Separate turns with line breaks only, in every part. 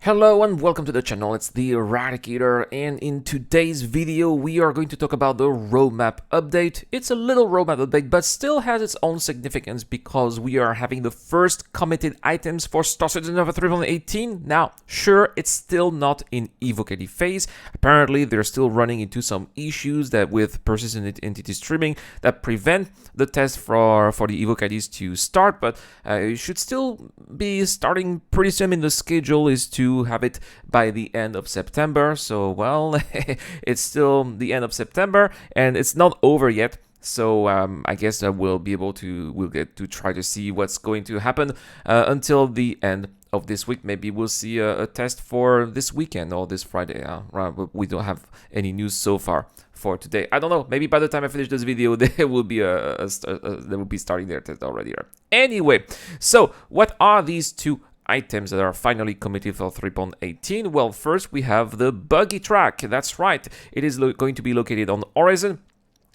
Hello and welcome to the channel, it's the Eradicator, and in today's video we are going to talk about the roadmap update. It's a little roadmap update, but still has its own significance because we are having the first committed items for Star Citizen 3.18. Now, sure, it's still not in evocative phase. Apparently, they're still running into some issues that with persistent entity streaming that prevent the test for the evocatives to start, but it should still be starting pretty soon. In the schedule is to have it by the end of September. So, well, it's still the end of September and it's not over yet. So I guess we'll get to try to see what's going to happen until the end of this week. Maybe we'll see a test for this weekend or this Friday. We don't have any news so far for today. I don't know. Maybe by the time I finish this video, there will be they will be starting their test already. Anyway, so what are these two items that are finally committed for 3.18? Well, first we have the Buggy Track. That's right. It is going to be located on Horizon.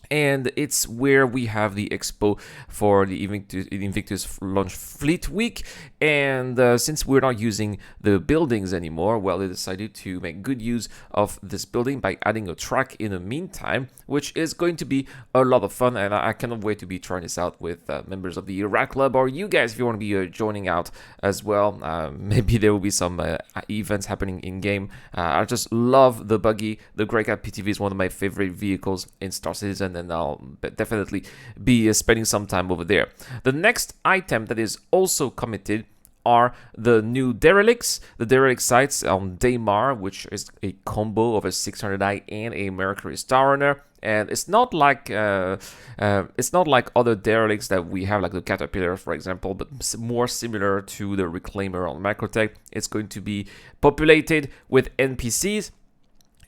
And it's where we have the expo for the Invictus launch fleet week. And since we're not using the buildings anymore, well, they decided to make good use of this building by adding a track in the meantime, which is going to be a lot of fun. And I cannot wait to be trying this out with members of the Iraq Club, or you guys if you want to be joining out as well. Maybe there will be some events happening in game. I just love the Buggy. The Grey Cat PTV is one of my favorite vehicles in Star Citizen, and I'll definitely be spending some time over there. The next item that is also committed are the new Derelicts. The Derelict sites on Daymar, which is a combo of a 600i and a Mercury Star Runner. And it's not like other Derelicts that we have, like the Caterpillar, for example, but more similar to the Reclaimer on Microtech. It's going to be populated with NPCs.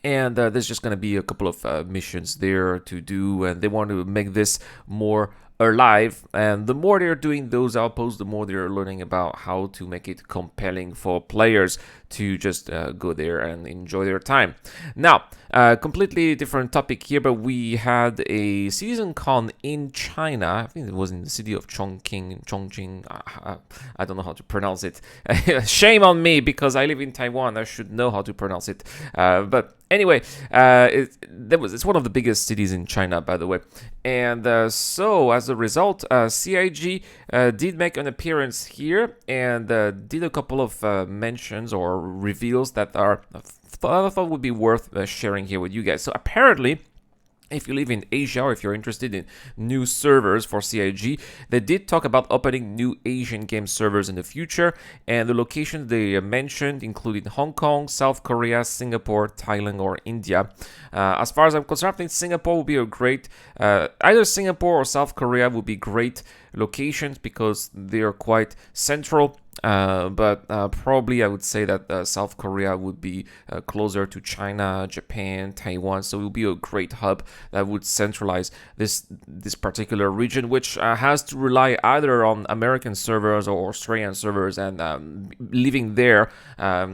And there's just going to be a couple of missions there to do, and they want to make this more alive. And the more they're doing those outposts, the more they're learning about how to make it compelling for players to just go there and enjoy their time. Now, completely different topic here, but we had a CitizenCon in China. I think it was in the city of Chongqing. I don't know how to pronounce it. Shame on me, because I live in Taiwan. I should know how to pronounce it. But anyway, it's one of the biggest cities in China, by the way. And so, as a result, CIG did make an appearance here and did a couple of mentions or reveals that I thought would be worth sharing here with you guys. So apparently, if you live in Asia or if you're interested in new servers for CIG, they did talk about opening new Asian game servers in the future, and the locations they mentioned included Hong Kong, South Korea, Singapore, Thailand, or India. As far as I'm concerned, I think Singapore would be a great, either Singapore or South Korea would be great locations because they are quite central. But probably I would say that South Korea would be closer to China, Japan, Taiwan, so it would be a great hub that would centralize this particular region, which has to rely either on American servers or Australian servers, and living there,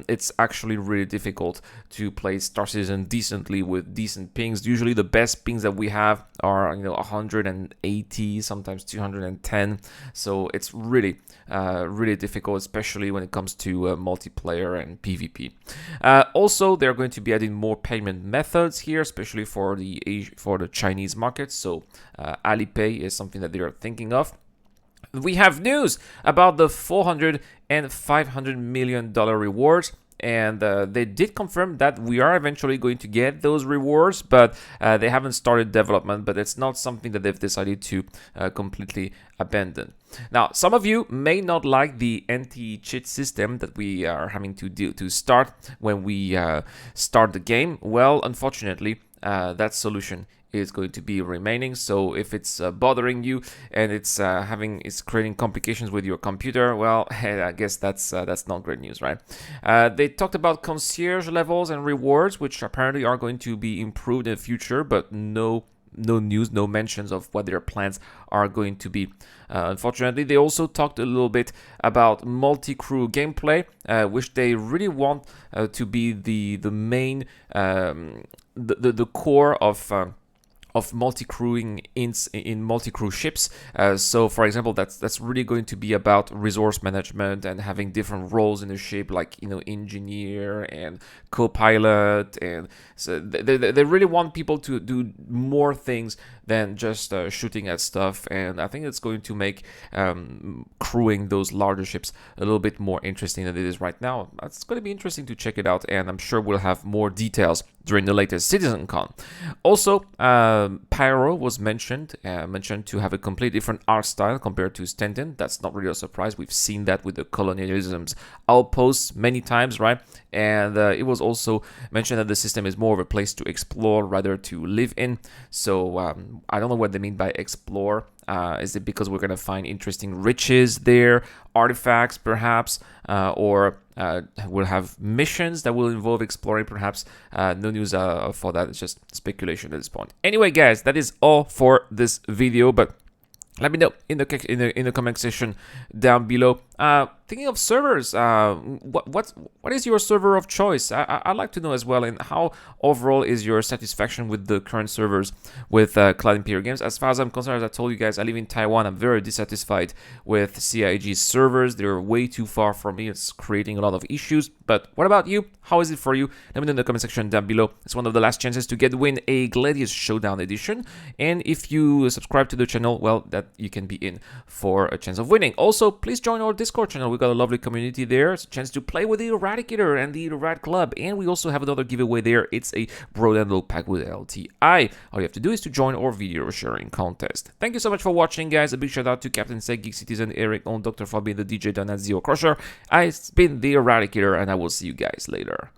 it's actually really difficult to play Star Citizen decently with decent pings. Usually the best pings that we have are 180, sometimes 210, so it's really difficult, especially when it comes to multiplayer and PvP. Also, they're going to be adding more payment methods here, especially for the Chinese market. So Alipay is something that they are thinking of. We have news about the $400 and $500 million rewards. And they did confirm that we are eventually going to get those rewards, but they haven't started development, but it's not something that they've decided to completely abandon. Now, some of you may not like the anti-cheat system that we are having to start when we start the game. Well, unfortunately, that solution is going to be remaining. So if it's bothering you and it's creating complications with your computer, well, I guess that's not great news, right? They talked about concierge levels and rewards, which apparently are going to be improved in the future, but no news, no mentions of what their plans are going to be. Unfortunately, they also talked a little bit about multi-crew gameplay, which they really want to be the main, the core of of multi-crewing in multi-crew ships. So for example, that's really going to be about resource management and having different roles in the ship, like engineer and co-pilot, and so they really want people to do more things than just shooting at stuff. And I think it's going to make crewing those larger ships a little bit more interesting than it is right now. It's going to be interesting to check it out, and I'm sure we'll have more details during the latest CitizenCon. Also, Pyro was mentioned to have a completely different art style compared to Stanton. That's not really a surprise. We've seen that with the colonialism's outposts many times, right? And it was also mentioned that the system is more of a place to explore rather to live in. So I don't know what they mean by explore. Is it because we're going to find interesting riches there, artifacts perhaps, or we'll have missions that will involve exploring perhaps? No news for that. It's just speculation at this point. Anyway, guys, that is all for this video, but let me know in the comment section down below. Thinking of servers, what is your server of choice? I'd like to know as well, and how overall is your satisfaction with the current servers with Cloud Imperial Games? As far as I'm concerned, as I told you guys, I live in Taiwan. I'm very dissatisfied with CIG's servers. They're way too far from me. It's creating a lot of issues. But what about you? How is it for you? Let me know in the comment section down below. It's one of the last chances to win a Gladius Showdown edition. And if you subscribe to the channel, well, that you can be in for a chance of winning. Also, please join our Discord channel. We've got a lovely community there. It's a chance to play with the Eradicator and the Rad Club. And we also have another giveaway there. It's a Brodandle pack with LTI. All you have to do is to join our video sharing contest. Thank you so much for watching, guys. A big shout out to Captain Seg, Geek Citizen, Eric, on Dr. Fabi, the DJ Don at Zero Crusher. I've been the Eradicator, and I will see you guys later.